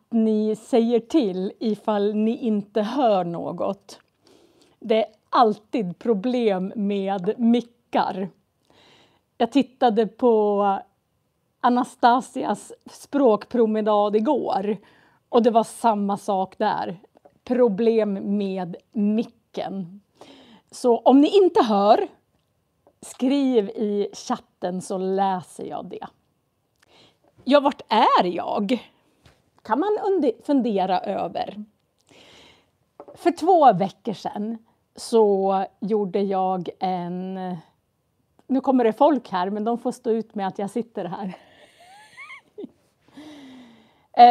ni säger till ifall ni inte hör något. Det är alltid problem med mickar. Jag tittade på Anastasias språkpromenad igår och det var samma sak där. Problem med micken. Så om ni inte hör, skriv i chatten så läser jag det. Ja, vart är jag? Kan man fundera över. För 2 veckor sedan så gjorde jag en... Nu kommer det folk här, men de får stå ut med att jag sitter här.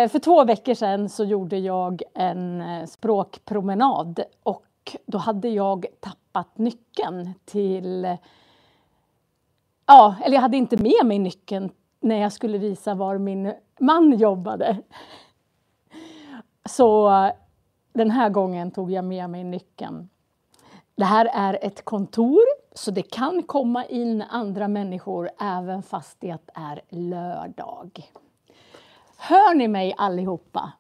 För 2 veckor sedan så gjorde jag en språkpromenad och då hade jag tappat nyckeln till... Ja, eller jag hade inte med mig nyckeln när jag skulle visa var min man jobbade. Så den här gången tog jag med mig nyckeln. Det här är ett kontor så det kan komma in andra människor även fast det är lördag. Hör ni mig allihopa?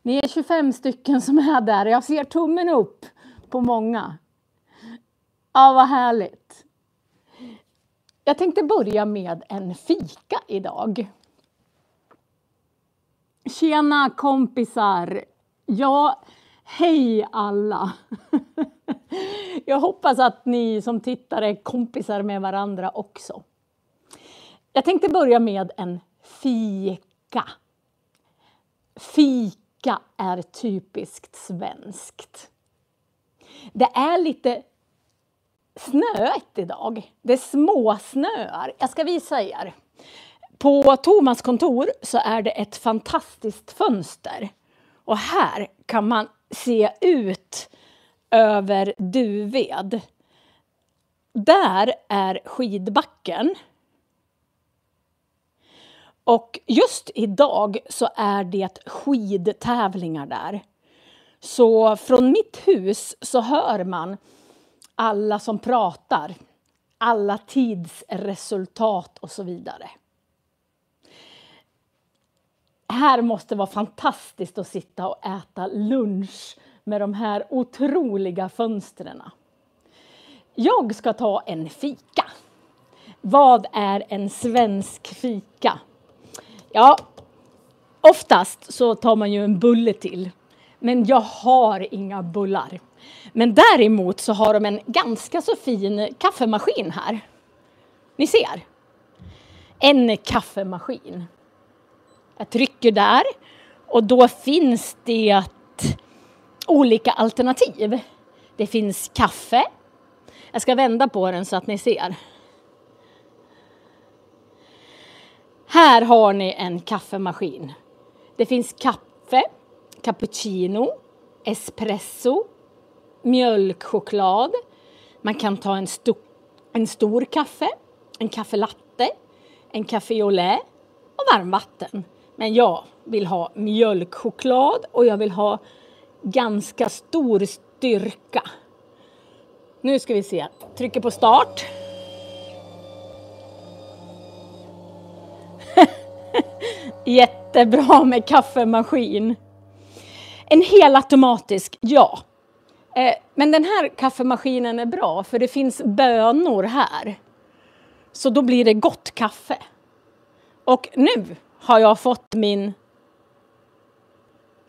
Ni är 25 stycken som är där. Jag ser tummen upp på många. Ja, vad härligt. Jag tänkte börja med en fika idag. Tjena kompisar. Ja, hej alla. Jag hoppas att ni som tittar är kompisar med varandra också. Jag tänkte börja med en fika. Fika är typiskt svenskt. Det är lite snöigt idag. Det är småsnöar. Jag ska visa er. På Thomas kontor så är det ett fantastiskt fönster. Och här kan man se ut över Duved. Där är skidbacken. Och just idag så är det skidtävlingar där. Så från mitt hus så hör man alla som pratar. Alla tidsresultat och så vidare. Här måste vara fantastiskt att sitta och äta lunch med de här otroliga fönstren. Jag ska ta en fika. Vad är en svensk fika? Ja, oftast så tar man ju en bulle till. Men jag har inga bullar. Men däremot så har de en ganska så fin kaffemaskin här. Ni ser. En kaffemaskin. Jag trycker där och då finns det olika alternativ. Det finns kaffe. Jag ska vända på den så att ni ser. Här har ni en kaffemaskin. Det finns kaffe, cappuccino, espresso, mjölkchoklad. Man kan ta en stor kaffe, en kaffelatte, en café au lait och varmvatten. Men jag vill ha mjölkchoklad och jag vill ha ganska stor styrka. Nu ska vi se. Trycker på start. Jättebra med kaffemaskin. En helautomatisk, ja. Men den här kaffemaskinen är bra för det finns bönor här. Så då blir det gott kaffe. Och nu har jag fått min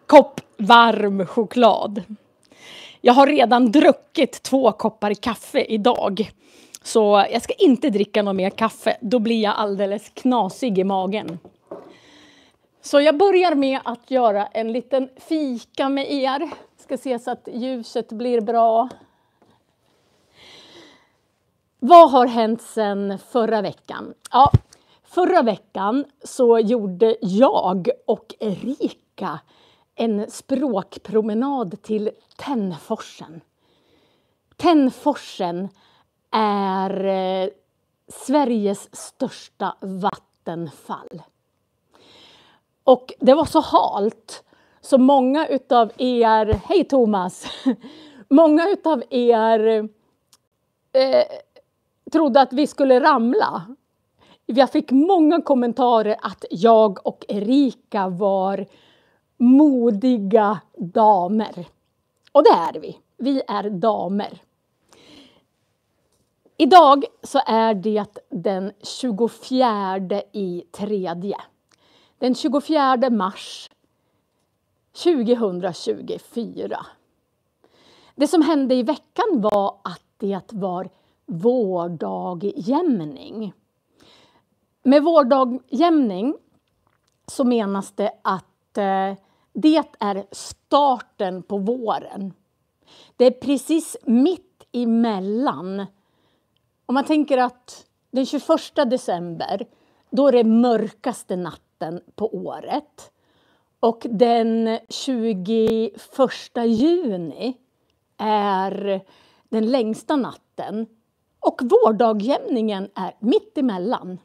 kopp varm choklad. Jag har redan druckit 2 koppar kaffe idag. Så jag ska inte dricka något mer kaffe. Då blir jag alldeles knasig i magen. Så jag börjar med att göra en liten fika med er. Ska se så att ljuset blir bra. Vad har hänt sedan förra veckan? Ja, förra veckan så gjorde jag och Erika en språkpromenad till Tännforsen. Tännforsen är Sveriges största vattenfall. Och det var så halt så många utav er, hej Thomas, många utav er trodde att vi skulle ramla. Jag fick många kommentarer att jag och Erika var modiga damer. Och det är vi. Vi är damer. Idag så är det den 24/3. Den 24 mars 2024. Det som hände i veckan var att det var vårdagjämning. Med vårdagjämning så menas det att det är starten på våren. Det är precis mitt emellan. Om man tänker att den 21 december, då är det mörkaste natten på året. Och den 21 juni är den längsta natten. Och vårdagjämningen är mitt emellan.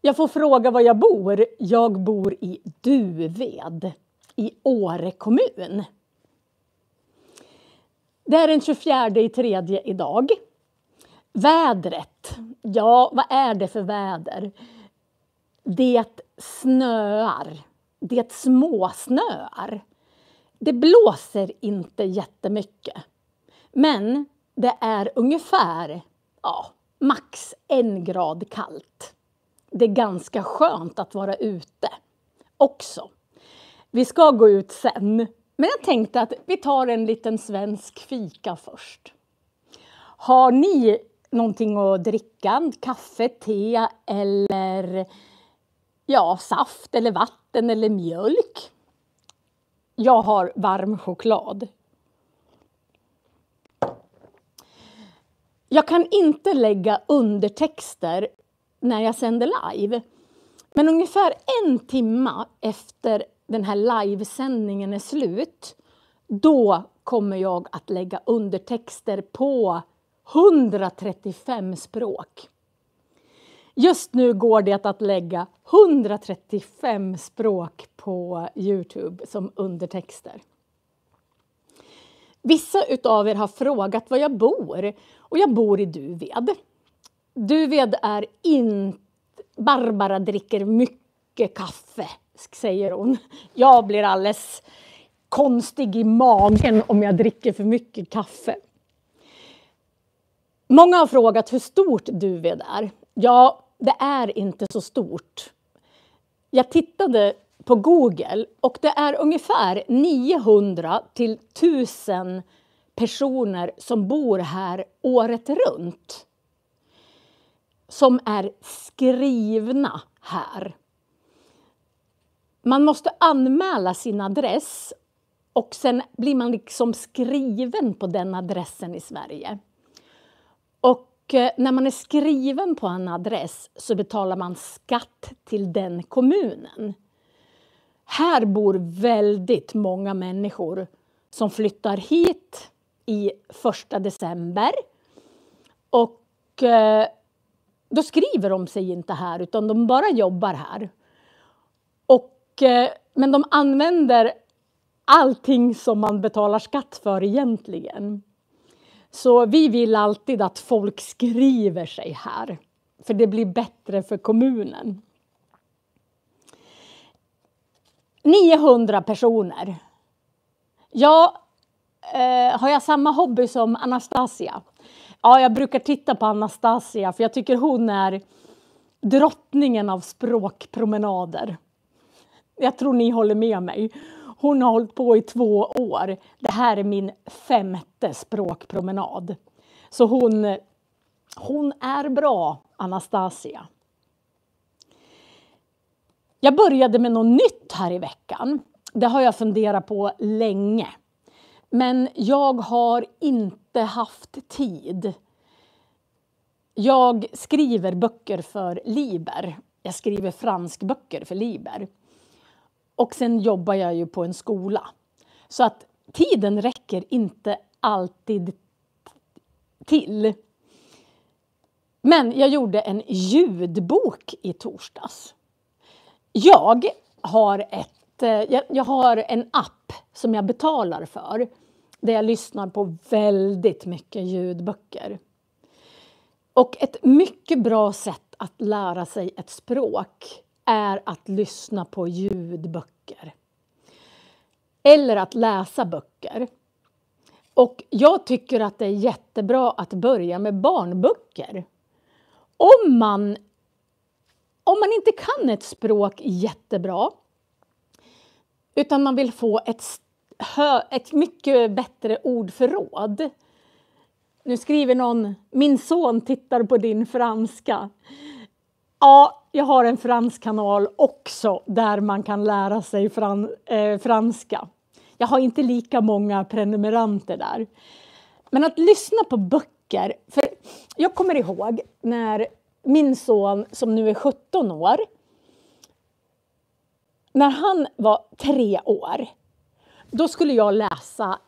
Jag får fråga var jag bor. Jag bor i Duved i Åre kommun. Det är den 24/3 idag. Vädret. Ja, vad är det för väder? Det snöar. Det småsnöar. Det blåser inte jättemycket. Men det är ungefär max 1 grad kallt. Det är ganska skönt att vara ute också. Vi ska gå ut sen. Men jag tänkte att vi tar en liten svensk fika först. Har ni någonting att dricka? Kaffe, te eller saft eller vatten eller mjölk? Jag har varm choklad. Jag kan inte lägga undertexter när jag sänder live. Men ungefär 1 timme efter den här livesändningen är slut, då kommer jag att lägga undertexter på 135 språk. Just nu går det att lägga 135 språk på YouTube som undertexter. Vissa utav er har frågat var jag bor, och jag bor i Duved. Duved är inte... Barbara dricker mycket kaffe, säger hon. Jag blir alldeles konstig i magen om jag dricker för mycket kaffe. Många har frågat hur stort Duved är. Ja, det är inte så stort. Jag tittade på Google och det är ungefär 900 till 1000 personer som bor här året runt. Som är skrivna här. Man måste anmäla sin adress och sen blir man liksom skriven på den adressen i Sverige. Och när man är skriven på en adress så betalar man skatt till den kommunen. Här bor väldigt många människor som flyttar hit i 1 december. Och då skriver de sig inte här utan de bara jobbar här. Men de använder allting som man betalar skatt för egentligen. Så vi vill alltid att folk skriver sig här. För det blir bättre för kommunen. 900 personer. Har jag samma hobby som Anastasia? Ja, jag brukar titta på Anastasia för jag tycker hon är drottningen av språkpromenader. Jag tror ni håller med mig. Hon har hållit på i 2 år. Det här är min 5:e språkpromenad. Så hon är bra, Anastasia. Jag började med något nytt här i veckan. Det har jag funderat på länge. Men jag har inte haft tid. Jag skriver böcker för Liber. Jag skriver franskböcker för Liber. Och sen jobbar jag ju på en skola. Så att tiden räcker inte alltid till. Men jag gjorde en ljudbok i torsdags. Jag har en app som jag betalar för. Där jag lyssnar på väldigt mycket ljudböcker. Och ett mycket bra sätt att lära sig ett språk är att lyssna på ljudböcker. eller att läsa böcker. Och jag tycker att det är jättebra att börja med barnböcker. Om man inte kan ett språk jättebra, utan man vill få ett mycket bättre ordförråd. Nu skriver någon, min son tittar på din franska. Ja, jag har en fransk kanal också där man kan lära sig franska. Jag har inte lika många prenumeranter där. Men att lyssna på böcker, för jag kommer ihåg när min son som nu är 17 år, när han var 3 år, då skulle jag läsa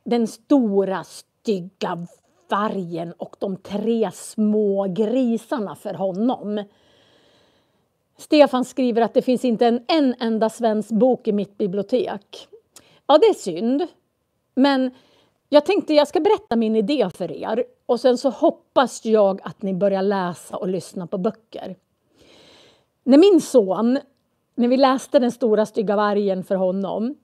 Den stora stygga vargen och de 3 små grisarna för honom. Stefan skriver att det finns inte en enda svensk bok i mitt bibliotek. Ja, det är synd. Men jag tänkte jag ska berätta min idé för er. Och sen så hoppas jag att ni börjar läsa och lyssna på böcker. När min son, när vi läste Den stora stygga vargen för honom,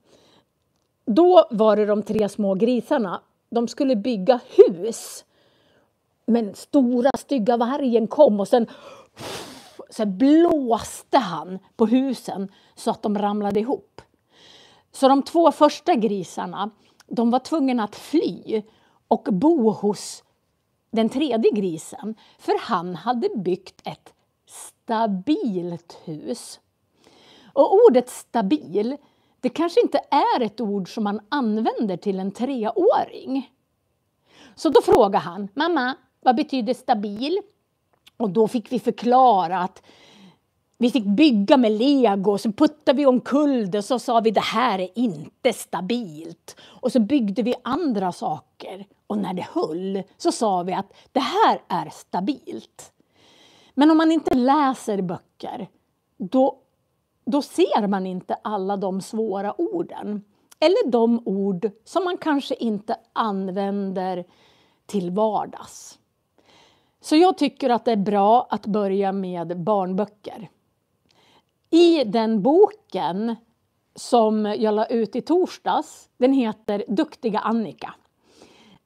då var det de 3 små grisarna. De skulle bygga hus. Men stora stygga vargen kom och sen blåste han på husen så att de ramlade ihop. Så de 2 första grisarna, de var tvungna att fly och bo hos den 3:e grisen. För han hade byggt ett stabilt hus. Och ordet stabil, det kanske inte är ett ord som man använder till en 3-åring. Så då frågade han, mamma, vad betyder stabil? Och då fick vi förklara att vi fick bygga med lego, så puttade vi omkull det och så sa vi det här är inte stabilt. Och så byggde vi andra saker och när det höll så sa vi att det här är stabilt. Men om man inte läser böcker, då ser man inte alla de svåra orden. Eller de ord som man kanske inte använder till vardags. Så jag tycker att det är bra att börja med barnböcker. I den boken som jag la ut i torsdags, den heter Duktiga Annika.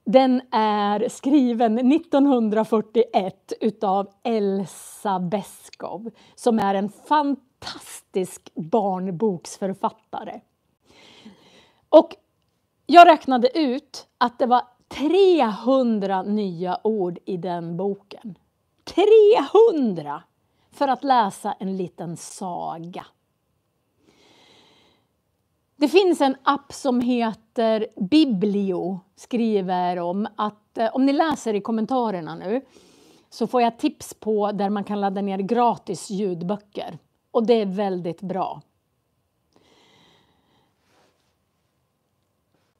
Den är skriven 1941 utav Elsa Beskow, som är en fantastisk barnboksförfattare. Och jag räknade ut att det var 300 nya ord i den boken. 300! För att läsa en liten saga. Det finns en app som heter Biblio, skriver om att om ni läser i kommentarerna nu så får jag tips på där man kan ladda ner gratis ljudböcker. Och det är väldigt bra.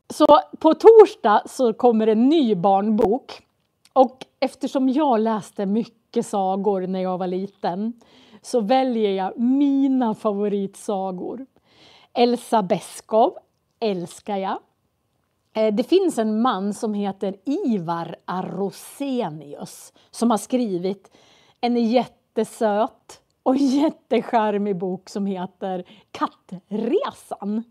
Så på torsdag så kommer en ny barnbok. Och eftersom jag läste mycket sagor när jag var liten så väljer jag mina favoritsagor. Elsa Beskow älskar jag. Det finns en man som heter Ivar Arrosenius som har skrivit en jättesöt och jättecharmig bok som heter Kattresan.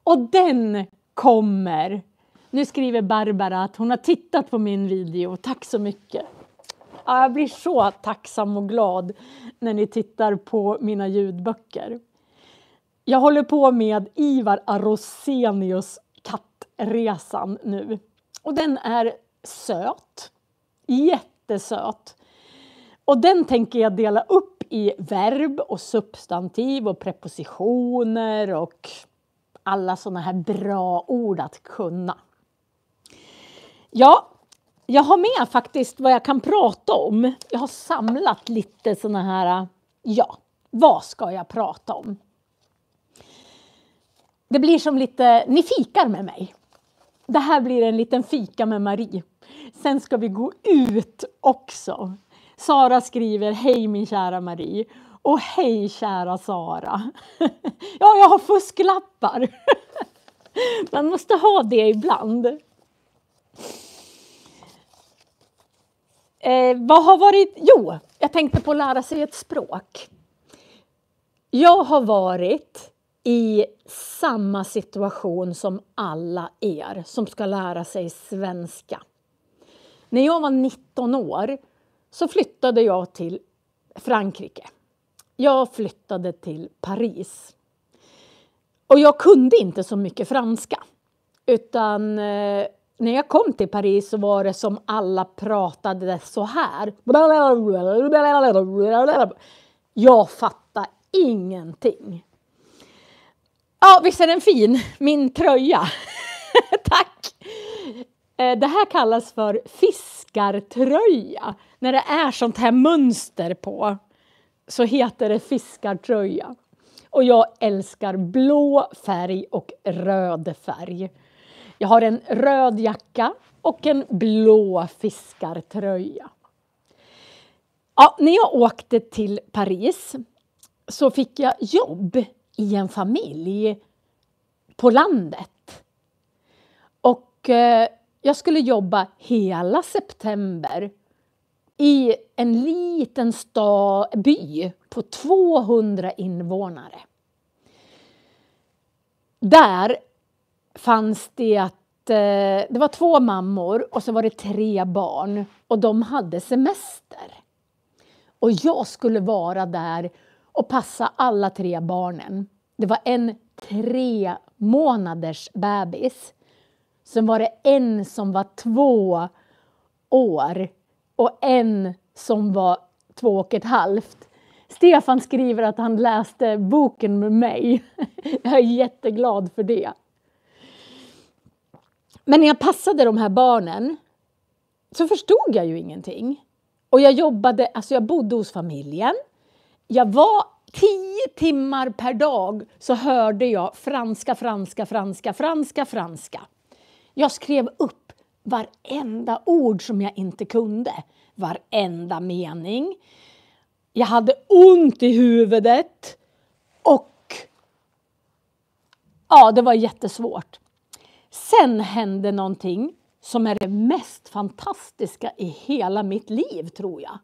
Och den kommer. Nu skriver Barbara att hon har tittat på min video. Tack så mycket. Ja, jag blir så tacksam och glad när ni tittar på mina ljudböcker. Jag håller på med Ivar Arrosenius Kattresan nu. Och den är söt. Jättesöt. Och den tänker jag dela upp i verb och substantiv och prepositioner och alla sådana här bra ord att kunna. Ja, jag har med faktiskt vad jag kan prata om. Jag har samlat lite sådana här, vad ska jag prata om? Det blir som lite, ni fikar med mig. Det här blir en liten fika med Marie. Sen ska vi gå ut också. Sara skriver, hej min kära Marie. Och hej kära Sara. Ja, jag har fusklappar. Man måste ha det ibland. Vad har varit? Jo, jag tänkte på att lära sig ett språk. Jag har varit i samma situation som alla er som ska lära sig svenska. När jag var 19 år så flyttade jag till Frankrike. Jag flyttade till Paris. Och jag kunde inte så mycket franska. Utan när jag kom till Paris så var det som alla pratade så här. Jag fattade ingenting. Ja, visst är den fin? Min tröja. Tack. Det här kallas för fiskartröja. När det är sånt här mönster på så heter det fiskartröja. Och jag älskar blå färg och röd färg. Jag har en röd jacka och en blå fiskartröja. Ja, när jag åkte till Paris så fick jag jobb i en familj på landet. Och jag skulle jobba hela september i en liten by på 200 invånare. Där fanns det det var 2 mammor och så var det 3 barn och de hade semester. Och jag skulle vara där och passa alla 3 barnen. Det var en 3 månaders bebis. Sen var det en som var 2 år och en som var 2,5. Stefan skriver att han läste boken med mig. Jag är jätteglad för det. Men när jag passade de här barnen så förstod jag ju ingenting. Och jag bodde hos familjen. Jag var 10 timmar per dag så hörde jag franska. Jag skrev upp varenda ord som jag inte kunde. Varenda mening. Jag hade ont i huvudet. Och ja, det var jättesvårt. Sen hände någonting som är det mest fantastiska i hela mitt liv, tror jag.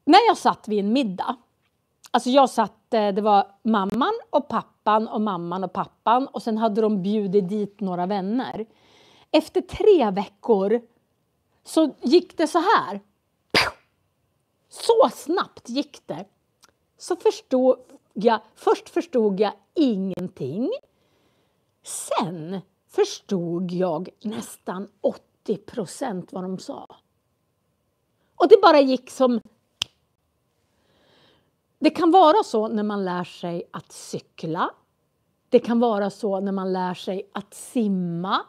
När jag satt vid en middag. Alltså det var mamman och pappan och mamman och pappan. Och sen hade de bjudit dit några vänner. Efter 3 veckor så gick det så här. Så snabbt gick det. Så först förstod jag ingenting. Sen förstod jag nästan 80% vad de sa. Och det bara gick som... Det kan vara så när man lär sig att cykla. Det kan vara så när man lär sig att simma.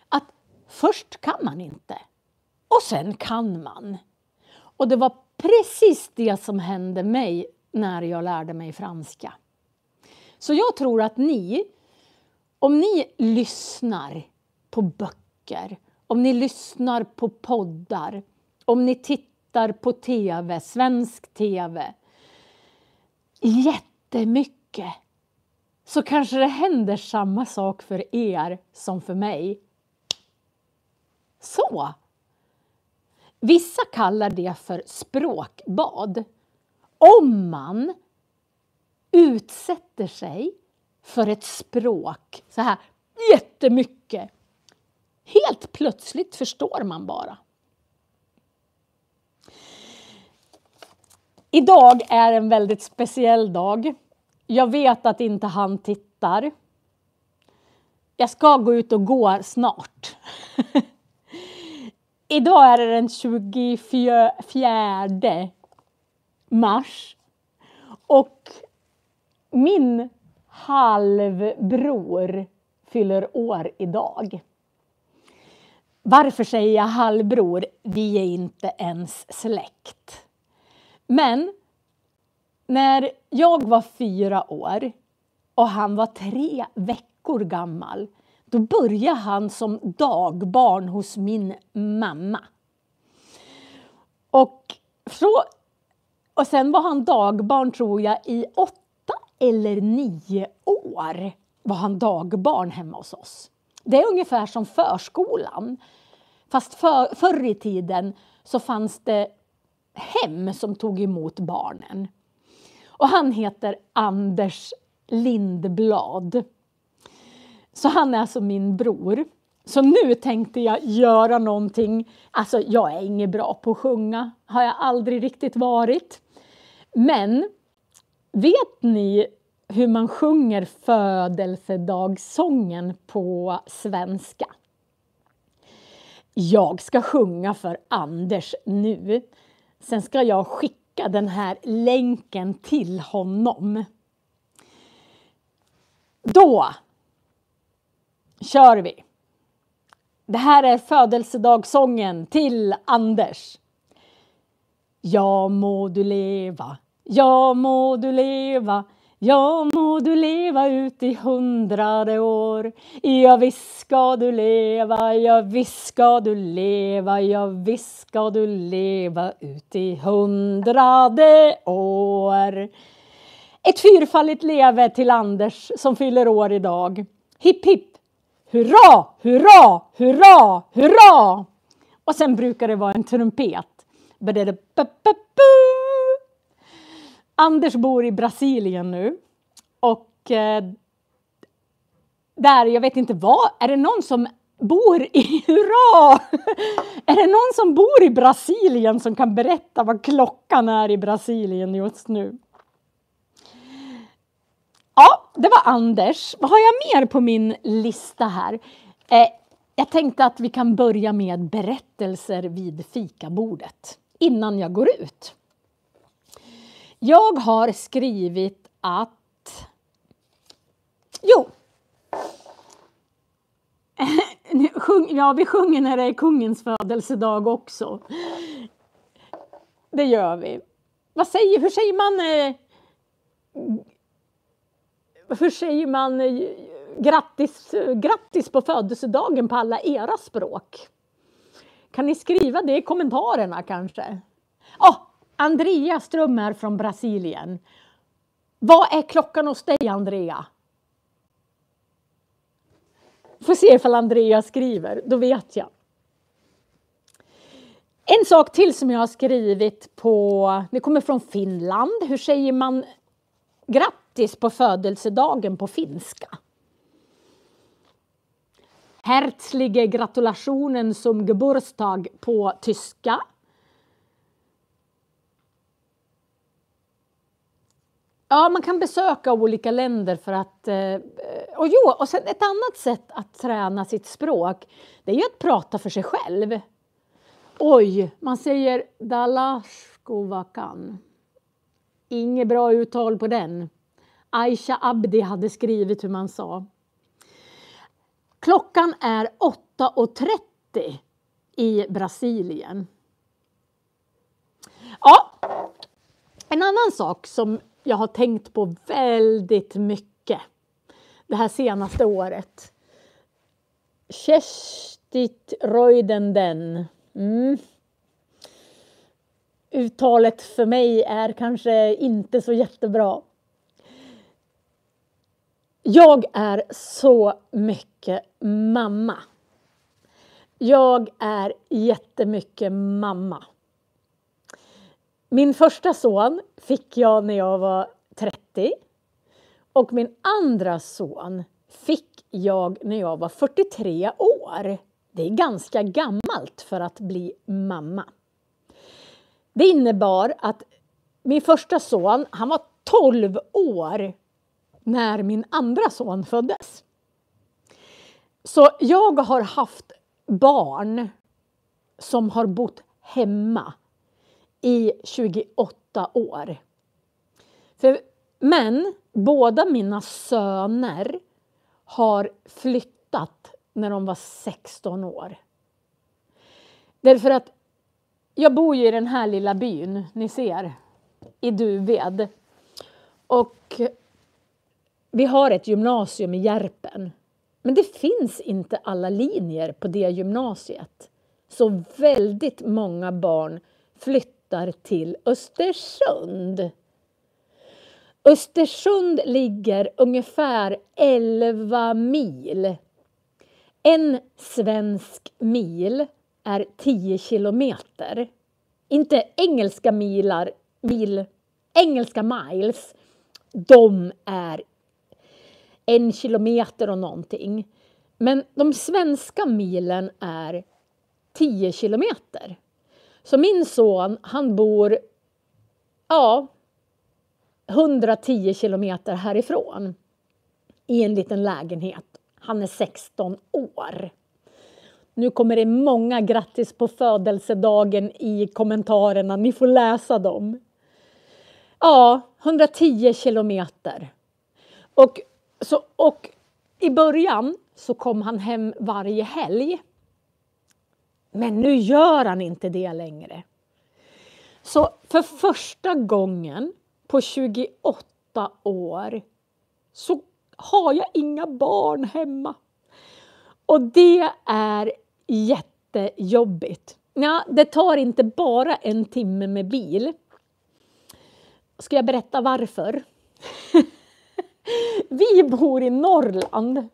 Att först kan man inte. Och sen kan man. Och det var precis det som hände mig när jag lärde mig franska. Så jag tror att om ni lyssnar på böcker, om ni lyssnar på poddar, om ni tittar på tv, svensk tv, jättemycket, så kanske det händer samma sak för er som för mig. Så. Vissa kallar det för språkbad. Om man utsätter sig för ett språk så här jättemycket. Helt plötsligt förstår man bara. Idag är en väldigt speciell dag. Jag vet att inte han tittar. Jag ska gå ut och gå snart. Idag är det den 24 mars. Och min halvbror fyller år idag. Varför säger jag halvbror? Vi är inte ens släkt. Men när jag var 4 år och han var 3 veckor gammal, då började han som dagbarn hos min mamma. Och sen var han dagbarn, tror jag, i 8 eller 9 år var han dagbarn hemma hos oss. Det är ungefär som förskolan. Fast förr i tiden så fanns det hem som tog emot barnen. Och han heter Anders Lindblad. Så han är alltså min bror. Så nu tänkte jag göra någonting. Alltså jag är inget bra på att sjunga. Har jag aldrig riktigt varit. Men vet ni hur man sjunger födelsedagssången på svenska? Jag ska sjunga för Anders nu. Sen ska jag skicka den här länken till honom. Då kör vi. Det här är födelsedagssången till Anders. Ja må du leva, ja må du leva, ja må du leva ut i 100 år. Ja visst ska du leva, ja visst ska du leva, ja visst ska du leva ut i 100 år. Ett fyrfaldigt leve till Anders som fyller år idag. Hipp hipp, hurra, hurra, hurra, hurra. Och sen brukar det vara en trumpet. Anders bor i Brasilien nu. Och där, jag vet inte vad, är det någon som bor i, hurra! Är det någon som bor i Brasilien som kan berätta vad klockan är i Brasilien just nu? Ja, det var Anders. Vad har jag mer på min lista här? Jag tänkte att vi kan börja med berättelser vid fikabordet innan jag går ut. Jag har skrivit att... Ja, vi sjunger när det är kungens födelsedag också. Det gör vi. Hur säger man grattis på födelsedagen på alla era språk? Kan ni skriva det i kommentarerna kanske? Andrea Ström är från Brasilien. Vad är klockan hos dig, Andrea? Får se ifall Andrea skriver, då vet jag. En sak till som jag har skrivit på, det kommer från Finland. Hur säger man grattis på födelsedagen på finska? Herzliche Gratulationen som Geburtstag på tyska. Ja, man kan besöka olika länder för att... Och sen ett annat sätt att träna sitt språk, det är ju att prata för sig själv. Man säger Dalaskuvakan. Inget bra uttal på den. Aisha Abdi hade skrivit hur man sa. Klockan är 8:30 i Brasilien. Ja, en annan sak som jag har tänkt på väldigt mycket det här senaste året. Kerstit Röjdenden. Uttalet för mig är kanske inte så jättebra. Jag är så mycket mamma. Jag är jättemycket mamma. Min första son fick jag när jag var 30. Och min andra son fick jag när jag var 43 år. Det är ganska gammalt för att bli mamma. Det innebar att min första son, han var 12 år när min andra son föddes. Så jag har haft barn som har bott hemma i 28 år. Men båda mina söner har flyttat när de var 16 år. Därför att jag bor ju i den här lilla byn, ni ser, i Duved. Och vi har ett gymnasium i Järpen. Men det finns inte alla linjer på det gymnasiet. Så väldigt många barn flyttar till Östersund. Östersund ligger ungefär 11 mil. En svensk mil är 10 kilometer. Inte engelska mil, engelska miles, de är 1 kilometer och någonting. Men de svenska milen är 10 kilometer. Så min son, han bor 110 kilometer härifrån i en liten lägenhet. Han är 16 år. Nu kommer det många grattis på födelsedagen i kommentarerna. Ni får läsa dem. 110 kilometer. Och i början så kom han hem varje helg. Men nu gör han inte det längre. Så för första gången på 28 år så har jag inga barn hemma. Och det är jättejobbigt. Ja, det tar inte bara 1 timme med bil. Ska jag berätta varför? Vi bor i Norrland.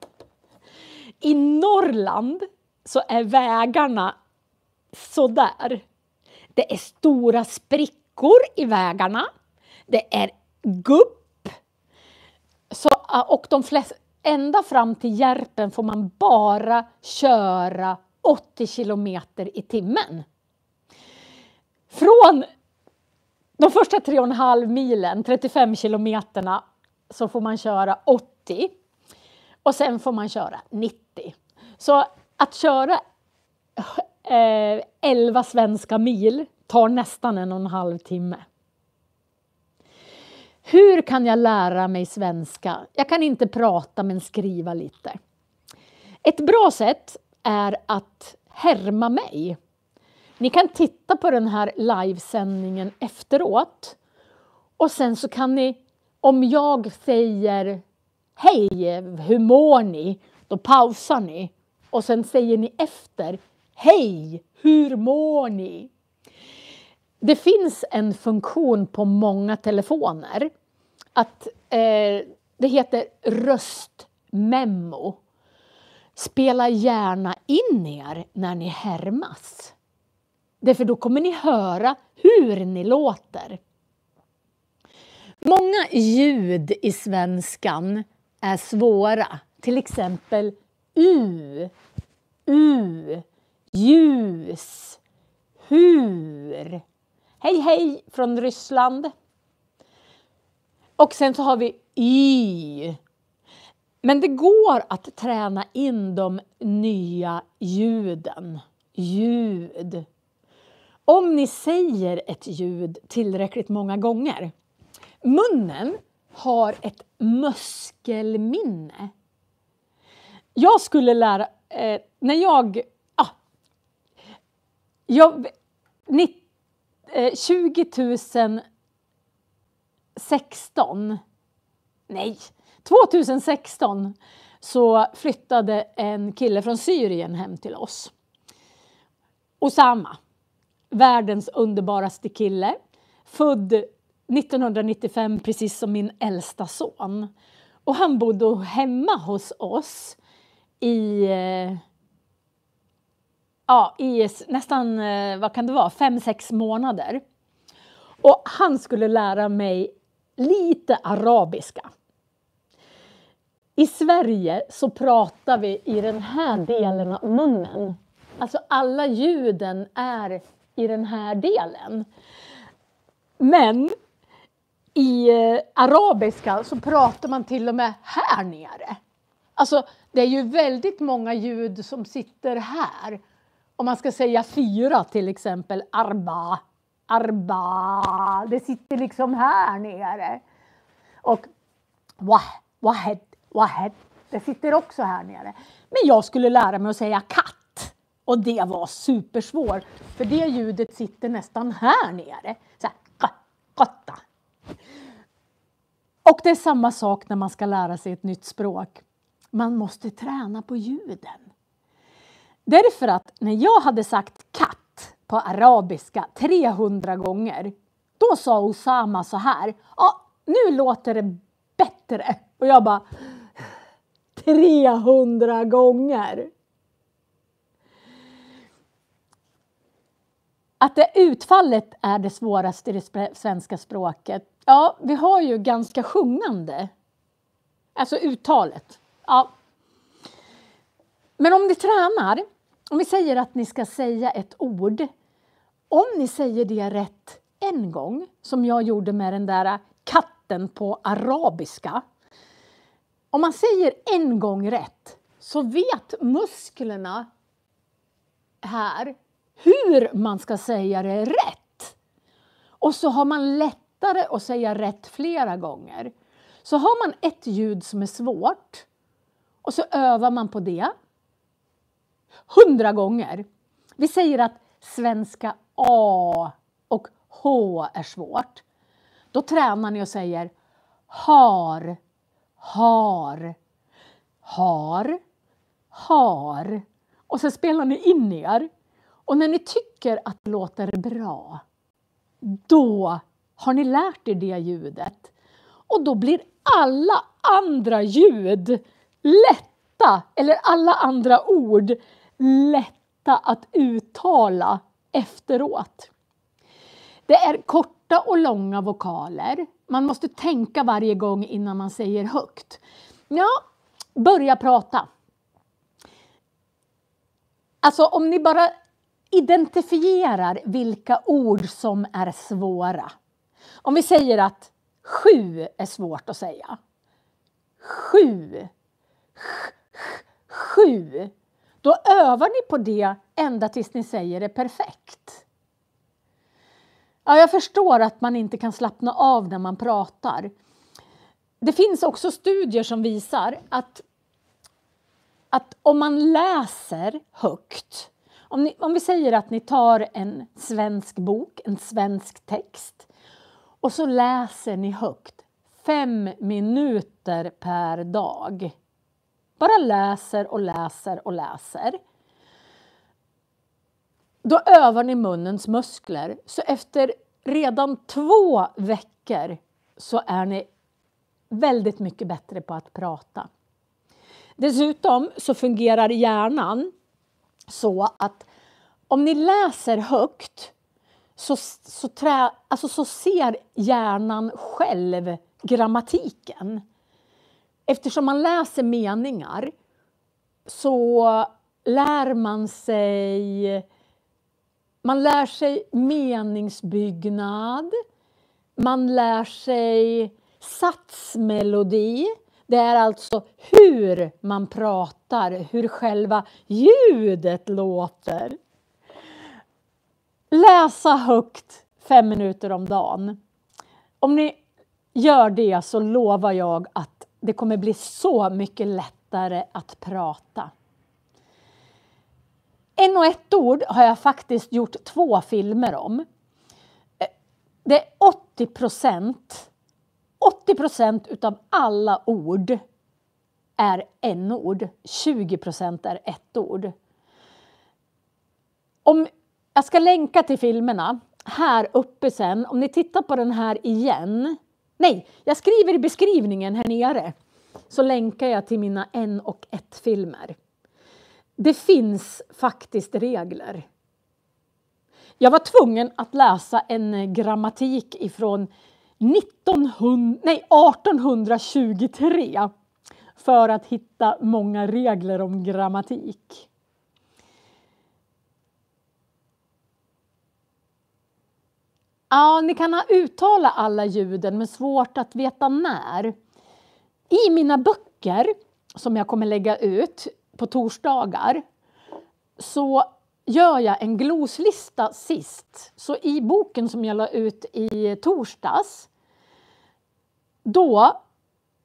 I Norrland så är vägarna sådär. Det är stora sprickor i vägarna. Det är gupp. Och de flesta, ända fram till Järpen får man bara köra 80 kilometer i timmen. Från de första 3,5 milen, 35 kilometerna, så får man köra 80. Och sen får man köra 90. Så att köra 11 svenska mil tar nästan 1,5 timme. Hur kan jag lära mig svenska? Jag kan inte prata men skriva lite. Ett bra sätt är att härma mig. Ni kan titta på den här livesändningen efteråt. Och sen så kan ni, om jag säger hej, hur mår ni? Då pausar ni. Och sen säger ni efter, hej, hur mår ni? Det finns en funktion på många telefoner. Att det heter röstmemo. Spela gärna in er när ni härmas. Därför då kommer ni höra hur ni låter. Många ljud i svenskan är svåra. Till exempel u, ljus, hur. Hej hej från Ryssland. Och sen så har vi y. Men det går att träna in de nya ljuden. Ljud. Om ni säger ett ljud tillräckligt många gånger. Munnen har ett muskelminne. Jag skulle lära... när jag 2016 så flyttade en kille från Syrien hem till oss. Osama, världens underbaraste kille, född 1995 precis som min äldsta son. Och han bodde hemma hos oss i nästan, vad kan det vara, 5-6 månader. Och han skulle lära mig lite arabiska. I Sverige så pratar vi i den här delen av munnen. Alltså alla ljuden är i den här delen. Men i arabiska så pratar man till och med här nere. Alltså det är ju väldigt många ljud som sitter här. Om man ska säga 4 till exempel, arba. Det sitter liksom här nere. Och wahed. Det sitter också här nere. Men jag skulle lära mig att säga katt. Och det var supersvårt. För det ljudet sitter nästan här nere. Så här, katta. Och det är samma sak när man ska lära sig ett nytt språk. Man måste träna på ljuden. Därför att när jag hade sagt katt på arabiska 300 gånger. Då sa Osama så här. Ja, nu låter det bättre. Och jag bara 300 gånger. Att det utfallet är det svåraste i det svenska språket. Ja, vi har ju ganska sjungande. Alltså uttalet. Ja. Men om ni tränar, om vi säger att ni ska säga ett ord. Om ni säger det rätt en gång, som jag gjorde med den där katten på arabiska. Om man säger en gång rätt så vet musklerna här hur man ska säga det rätt. Och så har man lättare att säga rätt flera gånger. Så har man ett ljud som är svårt och så övar man på det 100 gånger. Vi säger att svenska A och H är svårt. Då tränar ni och säger har, har, har, har. Och så spelar ni in er. Och när ni tycker att det låter bra, då har ni lärt er det ljudet. Och då blir alla andra ljud lätta, eller alla andra ord lätta att uttala efteråt. Det är korta och långa vokaler. Man måste tänka varje gång innan man säger högt. Ja, börja prata. Alltså om ni bara identifierar vilka ord som är svåra. Om vi säger att 7 är svårt att säga. 7. 7. Då övar ni på det ända tills ni säger det perfekt. Ja, jag förstår att man inte kan slappna av när man pratar. Det finns också studier som visar att om man läser högt. Om vi säger att ni tar en svensk bok, en svensk text. Och så läser ni högt 5 minuter per dag. Bara läser och läser och läser. Då övar ni munnens muskler. Så efter redan 2 veckor så är ni väldigt mycket bättre på att prata. Dessutom så fungerar hjärnan så att om ni läser högt så ser hjärnan själv grammatiken. Eftersom man läser meningar så lär man lär sig meningsbyggnad, man lär sig satsmelodi. Det är alltså hur man pratar, hur själva ljudet låter. Läsa högt 5 minuter om dagen. Om ni gör det så lovar jag att det kommer bli så mycket lättare att prata. 1 och 1 ord har jag faktiskt gjort 2 filmer om. Det är 80% utav alla ord är n-ord. 20% är 1 ord. Jag ska länka till filmerna här uppe sen. Om ni tittar på den här igen. Nej, jag skriver i beskrivningen här nere. Så länkar jag till mina 1 och 1 filmer. Det finns faktiskt regler. Jag var tvungen att läsa en grammatik ifrån 1823 för att hitta många regler om grammatik. Ja, ni kan uttala alla ljuden men svårt att veta när. I mina böcker som jag kommer lägga ut på torsdagar så gör jag en gloslista sist. Så i boken som jag la ut i torsdags, då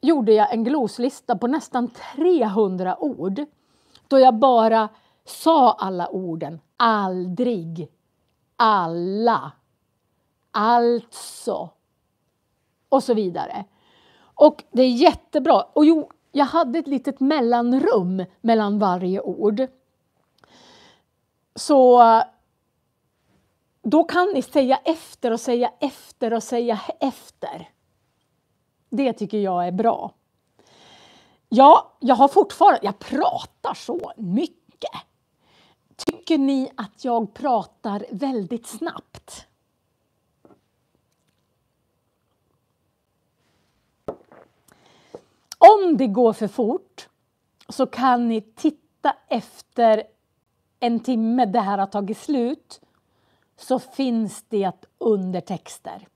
gjorde jag en gloslista på nästan 300 ord. Då jag bara sa alla orden. Aldrig, alla, alltså och så vidare. Och det är jättebra. Och jag hade ett litet mellanrum mellan varje ord. Så då kan ni säga efter och säga efter och säga efter. Det tycker jag är bra. Ja, jag pratar så mycket. Tycker ni att jag pratar väldigt snabbt? Om det går för fort så kan ni titta efter en timme det här har tagit slut, så finns det undertexter.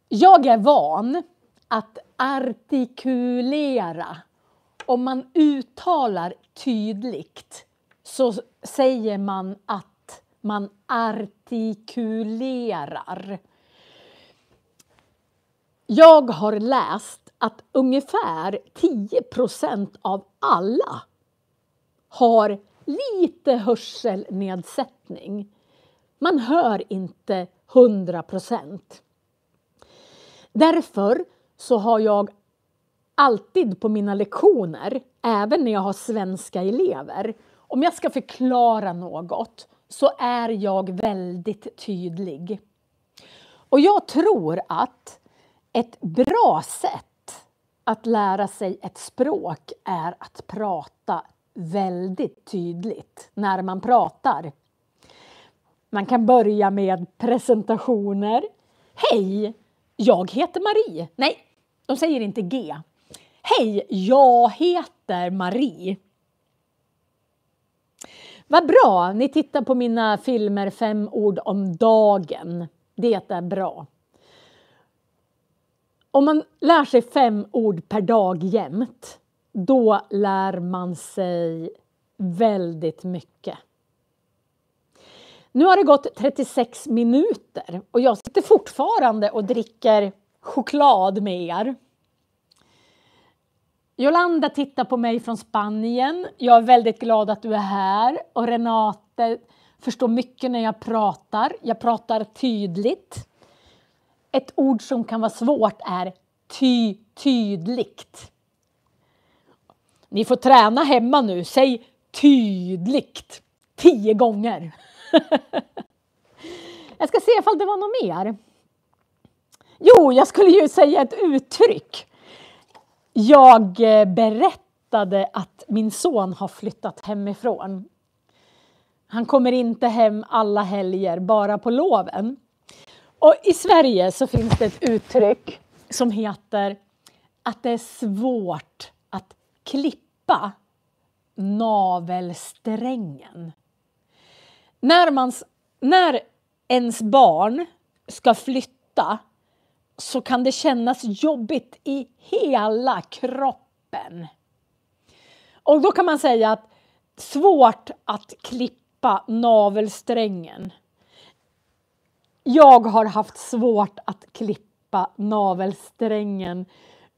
Jag är van att artikulera. Om man uttalar tydligt så säger man att man artikulerar. Jag har läst att ungefär 10% av alla har lite hörselnedsättning. Man hör inte 100%. Därför så har jag alltid på mina lektioner, även när jag har svenska elever, om jag ska förklara något så är jag väldigt tydlig. Och jag tror att ett bra sätt att lära sig ett språk är att prata väldigt tydligt när man pratar. Man kan börja med presentationer. Hej, jag heter Marie. Nej, de säger inte G. Hej, jag heter Marie. Vad bra, ni tittar på mina filmer 5 ord om dagen. Det är bra. Om man lär sig 5 ord per dag jämt, då lär man sig väldigt mycket. Nu har det gått 36 minuter och jag sitter fortfarande och dricker choklad med er. Jolanda tittar på mig från Spanien. Jag är väldigt glad att du är här. Och Renate förstår mycket när jag pratar. Jag pratar tydligt. Ett ord som kan vara svårt är tydligt. Ni får träna hemma nu. Säg tydligt 10 gånger. Jag ska se ifall det var något mer. Jo, jag skulle ju säga ett uttryck. Jag berättade att min son har flyttat hemifrån. Han kommer inte hem alla helger, bara på loven. Och i Sverige så finns det ett uttryck som heter att det är svårt att klippa navelsträngen. När ens barn ska flytta så kan det kännas jobbigt i hela kroppen. Och då kan man säga att svårt att klippa navelsträngen. Jag har haft svårt att klippa navelsträngen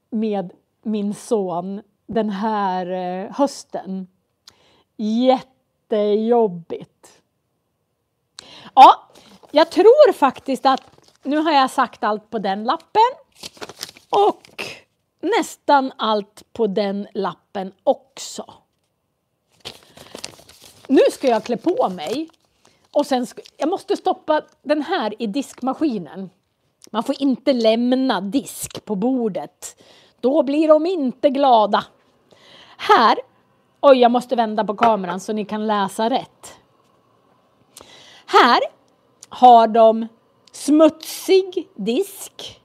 med min son den här hösten. Jättejobbigt. Ja, jag tror faktiskt att nu har jag sagt allt på den lappen och nästan allt på den lappen också. Nu ska jag klä på mig och sen jag måste stoppa den här i diskmaskinen. Man får inte lämna disk på bordet. Då blir de inte glada. Här, oj jag måste vända på kameran så ni kan läsa rätt. Här har de smutsig disk.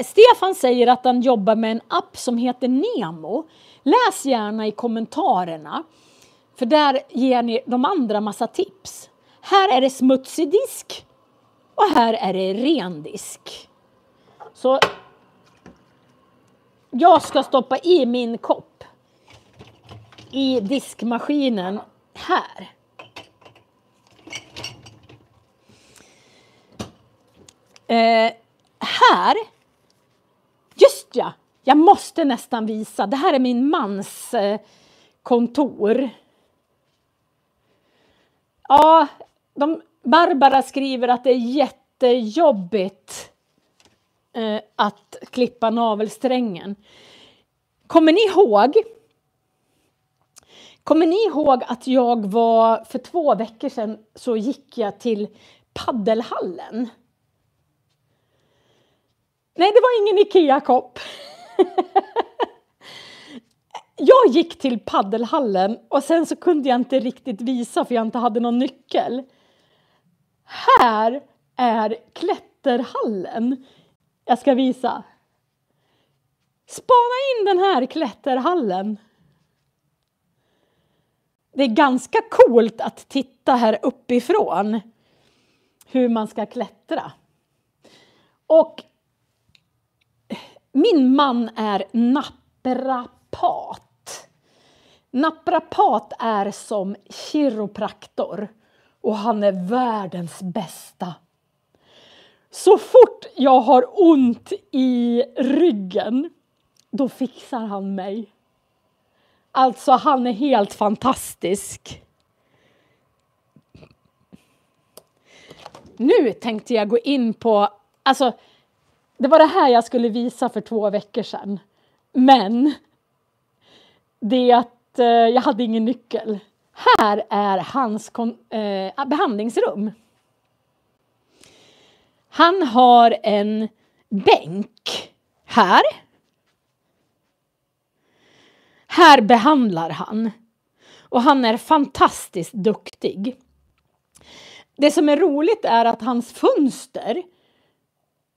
Stefan säger att han jobbar med en app som heter Nemo. Läs gärna i kommentarerna. För där ger ni de andra massa tips. Här är det smutsig disk. Och här är det ren disk. Så jag ska stoppa i min kopp i diskmaskinen här. Här, just ja, jag måste nästan visa. Det här är min mans kontor. Ja, Barbara skriver att det är jättejobbigt att klippa navelsträngen. Kommer ni ihåg att jag var för 2 veckor sedan så gick jag till paddelhallen? Nej, det var ingen Ikea-kopp. Jag gick till paddelhallen och sen så kunde jag inte riktigt visa för jag inte hade någon nyckel. Här är klätterhallen. Jag ska visa. Spana in den här klätterhallen. Det är ganska coolt att titta här uppifrån hur man ska klättra. Och min man är naprapat. Naprapat är som kiropraktor och han är världens bästa. Så fort jag har ont i ryggen, då fixar han mig. Alltså han är helt fantastisk. Nu tänkte jag gå in på, alltså det var det här jag skulle visa för 2 veckor sedan. Men det är att jag hade ingen nyckel. Här är hans behandlingsrum. Han har en bänk här. Här behandlar han. Och han är fantastiskt duktig. Det som är roligt är att hans fönster,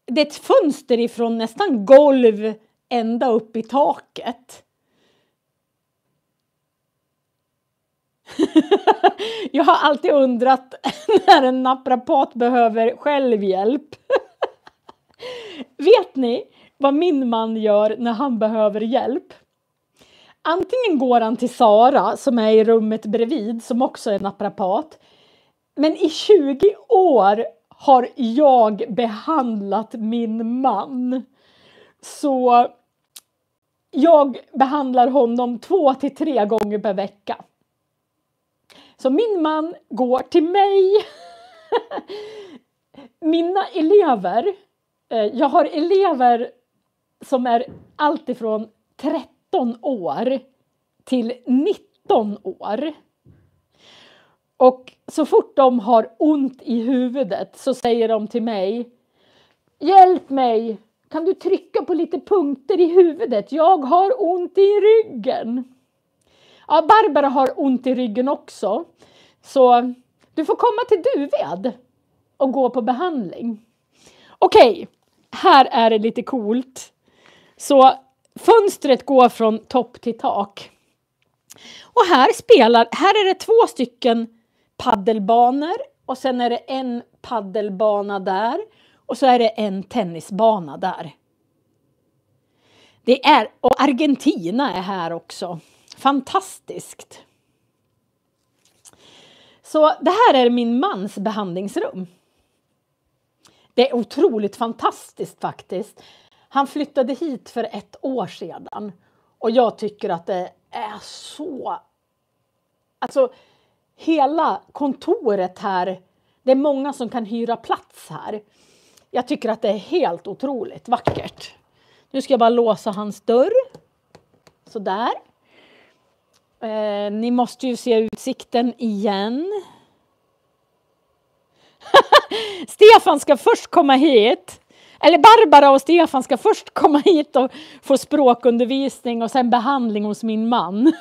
det är ett fönster ifrån nästan golv ända upp i taket. Jag har alltid undrat när en naprapat behöver självhjälp. Vet ni vad min man gör när han behöver hjälp? Antingen går han till Sara som är i rummet bredvid som också är naprapat. Men i 20 år har jag behandlat min man. Så jag behandlar honom 2 till 3 gånger per vecka. Så min man går till mig. Mina elever, jag har elever som är alltifrån 13 år till 19 år. Och så fort de har ont i huvudet så säger de till mig: hjälp mig, kan du trycka på lite punkter i huvudet? Jag har ont i ryggen. Ja, Barbara har ont i ryggen också. Så du får komma till Duved och gå på behandling. Okej, här är det lite coolt. Så fönstret går från topp till tak. Och här är det 2 stycken paddelbanor. Och sen är det en paddelbana där. Och så är det en tennisbana där. Och Argentina är här också. Fantastiskt. Så det här är min mans behandlingsrum. Det är otroligt fantastiskt faktiskt. Han flyttade hit för 1 år sedan. Och jag tycker att det är så... Alltså hela kontoret här. Det är många som kan hyra plats här. Jag tycker att det är helt otroligt vackert. Nu ska jag bara låsa hans dörr. Så där. Ni måste ju se utsikten igen. Stefan ska först komma hit. Eller Barbara och Stefan ska först komma hit och få språkundervisning och sen behandling hos min man.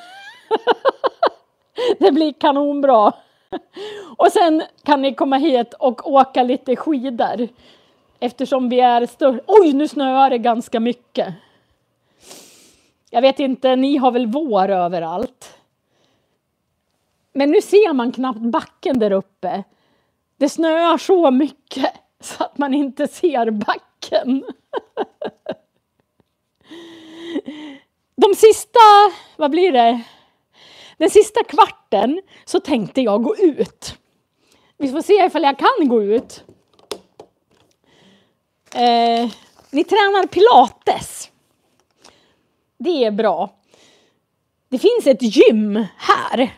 Det blir kanonbra. Och sen kan ni komma hit och åka lite skidor. Eftersom vi är större. Oj, nu snöar det ganska mycket. Jag vet inte, ni har väl vår överallt. Men nu ser man knappt backen där uppe. Det snöar så mycket så att man inte ser backen. Den sista kvarten så tänkte jag gå ut. Vi får se ifall jag kan gå ut. Ni tränar pilates. Det är bra. Det finns ett gym här.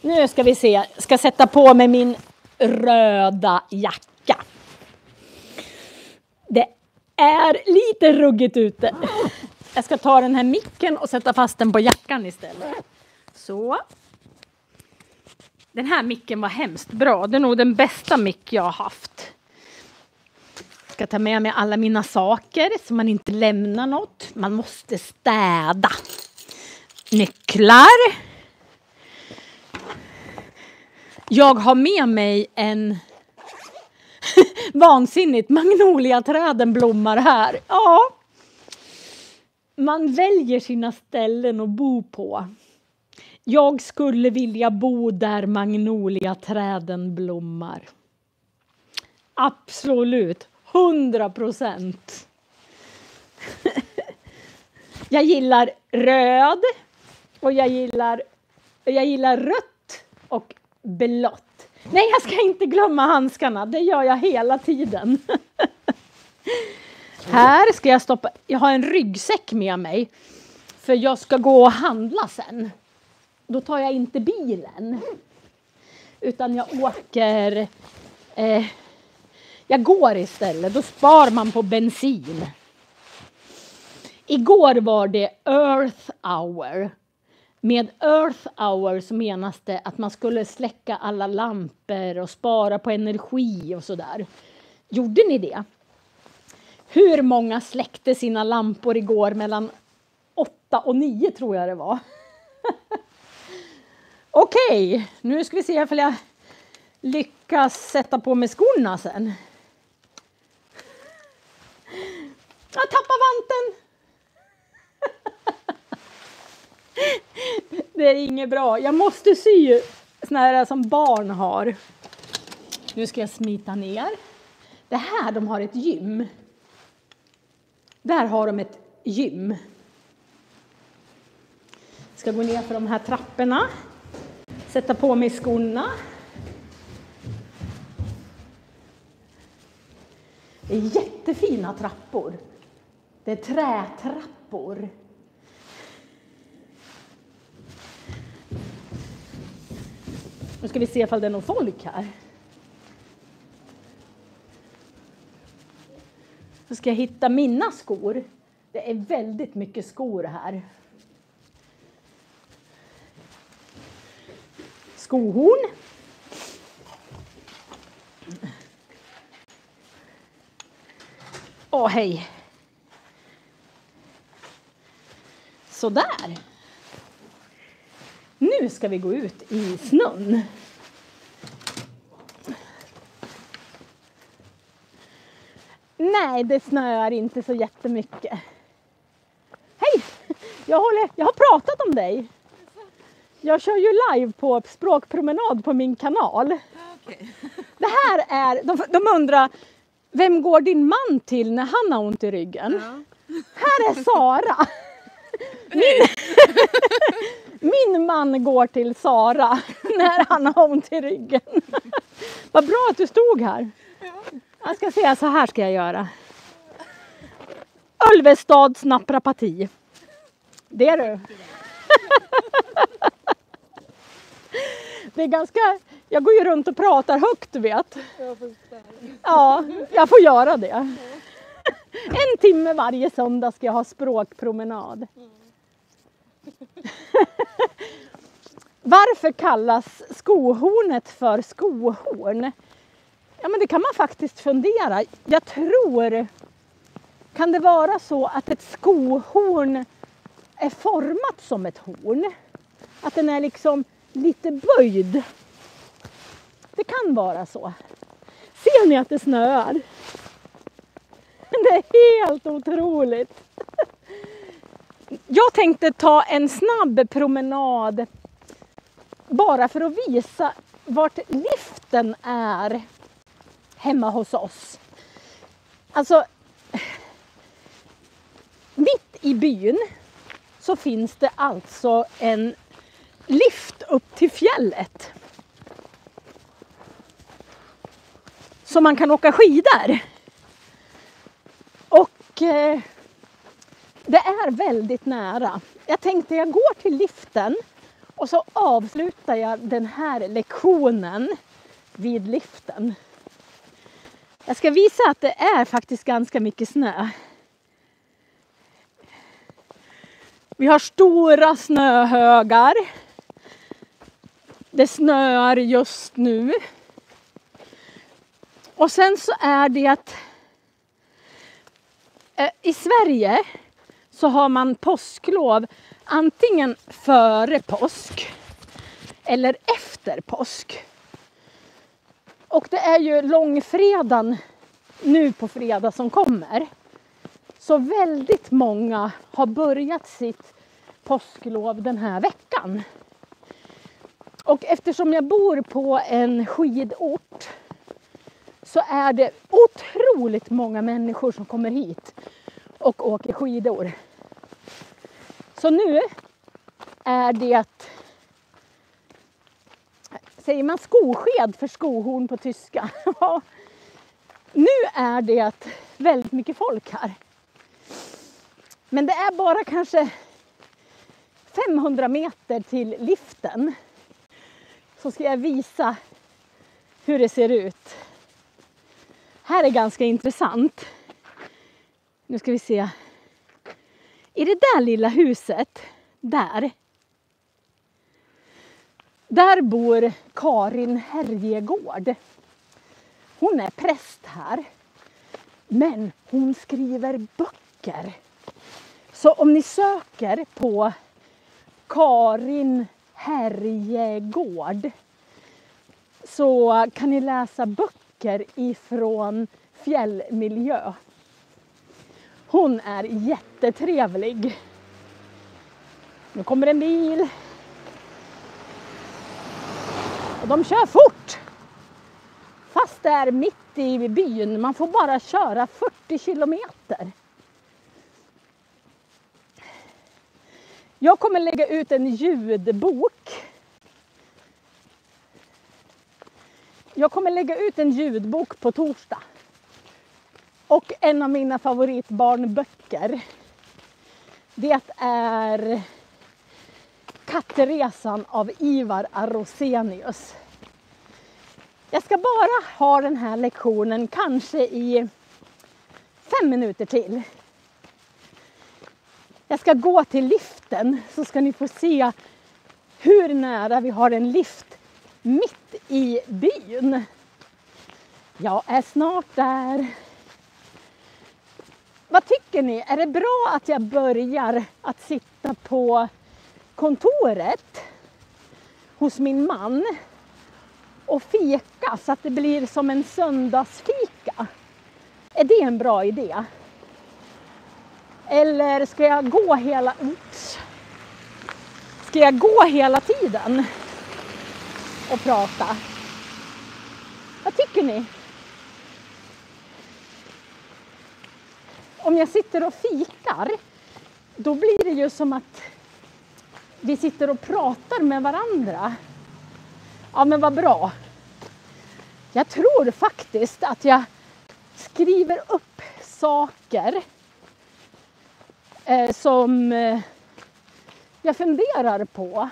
Nu ska vi se. Jag ska sätta på mig min röda jacka. Det är lite ruggigt ute. Jag ska ta den här micken och sätta fast den på jackan istället. Så. Den här micken var hemskt bra. Det är nog den bästa mick jag har haft. Jag ska ta med mig alla mina saker så man inte lämnar något. Man måste städa. Nycklar. Jag har med mig en vansinnigt magnoliaträden blommar här. Ja. Man väljer sina ställen att bo på. Jag skulle vilja bo där magnoliaträden blommar. Absolut, 100%. Jag gillar röd och jag gillar rött och blått. Nej, jag ska inte glömma handskarna. Det gör jag hela tiden. Här ska jag har en ryggsäck med mig. För jag ska gå och handla sen. Då tar jag inte bilen. Utan jag åker... jag går istället. Då spar man på bensin. Igår var det Earth Hour. Med Earth Hour så menas det att man skulle släcka alla lampor och spara på energi och sådär. Gjorde ni det? Hur många släckte sina lampor igår mellan 8 och 9 tror jag det var. Okej, nu ska vi se ifall jag lyckas sätta på mig skorna sen. Jag tappar vanten. Det är inget bra. Jag måste sy såna här som barn har. Nu ska jag smita ner. Det här, de har ett gym. Där har de ett gym. Ska gå ner för de här trapporna. Sätta på mig skorna. Det är jättefina trappor. Det är trätrappor. Nu ska vi se ifall det är någon folk här. Så ska jag hitta mina skor. Det är väldigt mycket skor här. Skohorn. Åh, hej. Så där. Nu ska vi gå ut i snön. Nej, det snöar inte så jättemycket. Hej! Jag har pratat om dig. Jag kör ju live på språkpromenad på min kanal. Okay. Det här är, de undrar, vem går din man till när han har ont i ryggen? Ja. Här är Sara. Min man går till Sara när han har ont i ryggen. Vad bra att du stod här. Jag ska se, så här ska jag göra. Ölvestads naprapati. Det är du. Det är ganska... Jag går ju runt och pratar högt, du vet. Ja, jag får göra det. 1 timme varje söndag ska jag ha språkpromenad. Varför kallas skohornet för skohorn? Ja, men det kan man faktiskt fundera. Jag tror, kan det vara så att ett skohorn är format som ett horn? Att den är liksom lite böjd. Det kan vara så. Ser ni att det snöar? Det är helt otroligt. Jag tänkte ta en snabb promenad bara för att visa vart liften är hemma hos oss. Alltså, mitt i byn så finns det alltså en lift upp till fjället. Så man kan åka skidor. Och det är väldigt nära. Jag tänkte jag går till liften och så avslutar jag den här lektionen vid liften. Jag ska visa att det är faktiskt ganska mycket snö. Vi har stora snöhögar. Det snöar just nu. Och sen så är det att i Sverige så har man påsklov antingen före påsk eller efter påsk. Och det är ju långfredagen nu på fredag som kommer. Så väldigt många har börjat sitt påsklov den här veckan. Och eftersom jag bor på en skidort så är det otroligt många människor som kommer hit och åker skidor. Så nu är det, säger man skosked för skohorn på tyska? Nu är det väldigt mycket folk här. Men det är bara kanske 500 meter till liften. Så ska jag visa hur det ser ut. Här är ganska intressant. Nu ska vi se. I det där lilla huset, där bor Karin Herjegård. Hon är präst här. Men hon skriver böcker. Så om ni söker på Karin Herjegård så kan ni läsa böcker ifrån fjällmiljö. Hon är jättetrevlig. Nu kommer en bil. Och de kör fort. Fast det är mitt i byn. Man får bara köra 40 kilometer. Jag kommer lägga ut en ljudbok. Jag kommer lägga ut en ljudbok på torsdag. Och en av mina favoritbarnböcker. Det är Kattresan av Ivar Arrosenius. Jag ska bara ha den här lektionen kanske i 5 minuter till. Jag ska gå till liften så ska ni få se hur nära vi har en lift mitt i byn. Jag är snart där. Vad tycker ni? Är det bra att jag börjar att sitta på kontoret hos min man och fika så att det blir som en söndagsfika? Är det en bra idé? Eller ska jag gå hela tiden och prata? Vad tycker ni? Om jag sitter och fikar, då blir det ju som att vi sitter och pratar med varandra. Ja, men vad bra. Jag tror faktiskt att jag skriver upp saker som jag funderar på.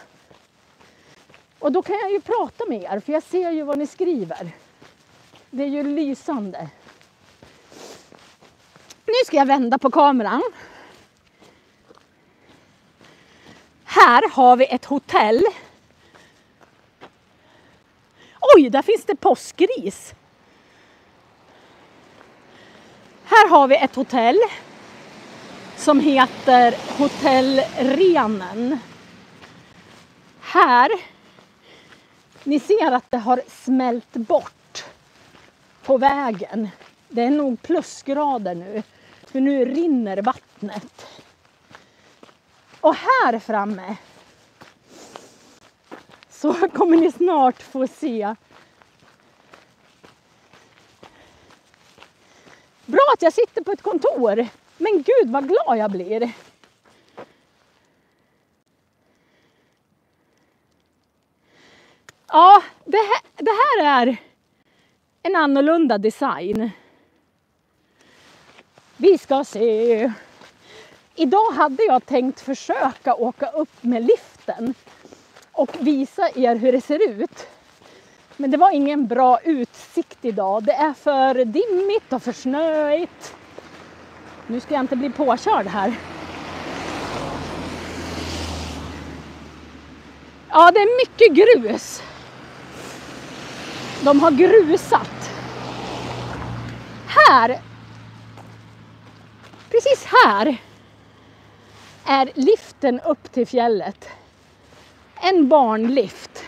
Och då kan jag ju prata med er, för jag ser ju vad ni skriver. Det är ju lysande. Nu ska jag vända på kameran. Här har vi ett hotell. Oj, där finns det påskris. Här har vi ett hotell som heter Hotell Renen. Här, ni ser att det har smält bort på vägen. Det är nog plusgrader nu, för nu rinner vattnet. Och här framme så kommer ni snart få se. Bra att jag sitter på ett kontor. Men gud vad glad jag blir. Ja, det här är en annorlunda design. Vi ska se. Idag hade jag tänkt försöka åka upp med liften och visa er hur det ser ut. Men det var ingen bra utsikt idag. Det är för dimmigt och för snöigt. Nu ska jag inte bli påkörd här. Ja, det är mycket grus. De har grusat. Här, precis här, är liften upp till fjället. En barnlift.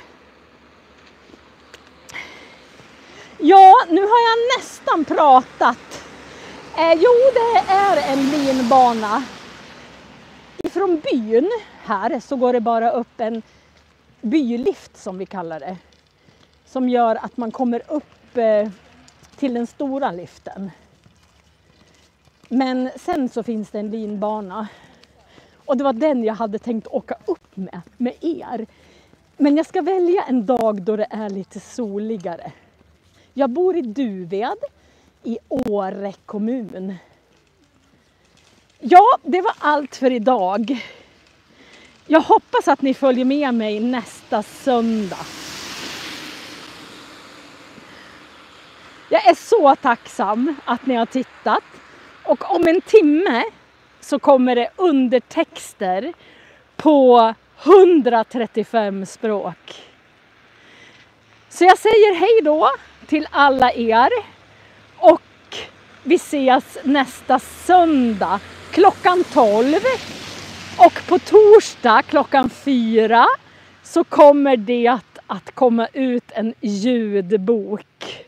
Ja, nu har jag nästan pratat Jo, det är en linbana. Ifrån byn här så går det bara upp en bylift som vi kallar det. Som gör att man kommer upp till den stora liften. Men sen så finns det en linbana. Och det var den jag hade tänkt åka upp med er. Men jag ska välja en dag då det är lite soligare. Jag bor i Duved i Åre kommun. Ja, det var allt för idag. Jag hoppas att ni följer med mig nästa söndag. Jag är så tacksam att ni har tittat. Och om en timme så kommer det undertexter på 135 språk. Så jag säger hej då till alla er. Och vi ses nästa söndag klockan 12. Och på torsdag klockan 4 så kommer det att komma ut en ljudbok.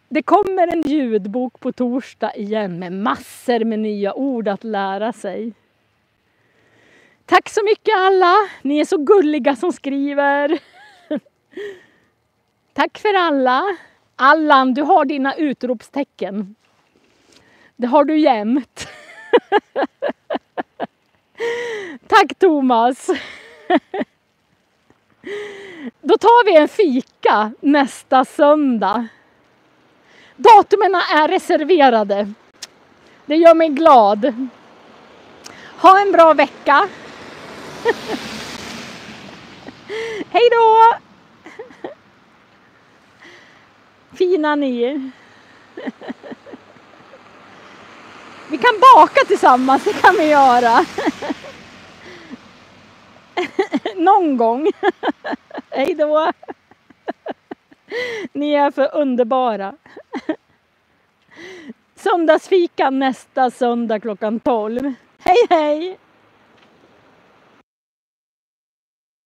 Det kommer en ljudbok på torsdag igen med massor med nya ord att lära sig. Tack så mycket alla, ni är så gulliga som skriver. Tack för alla. Allan, du har dina utropstecken. Det har du jämt. Tack Thomas. Då tar vi en fika nästa söndag. Datumen är reserverade. Det gör mig glad. Ha en bra vecka. Hej då! Fina ni. Vi kan baka tillsammans, det kan vi göra. Någon gång. Hej då! Ni är för underbara. Söndagsfika nästa söndag klockan 12. Hej hej!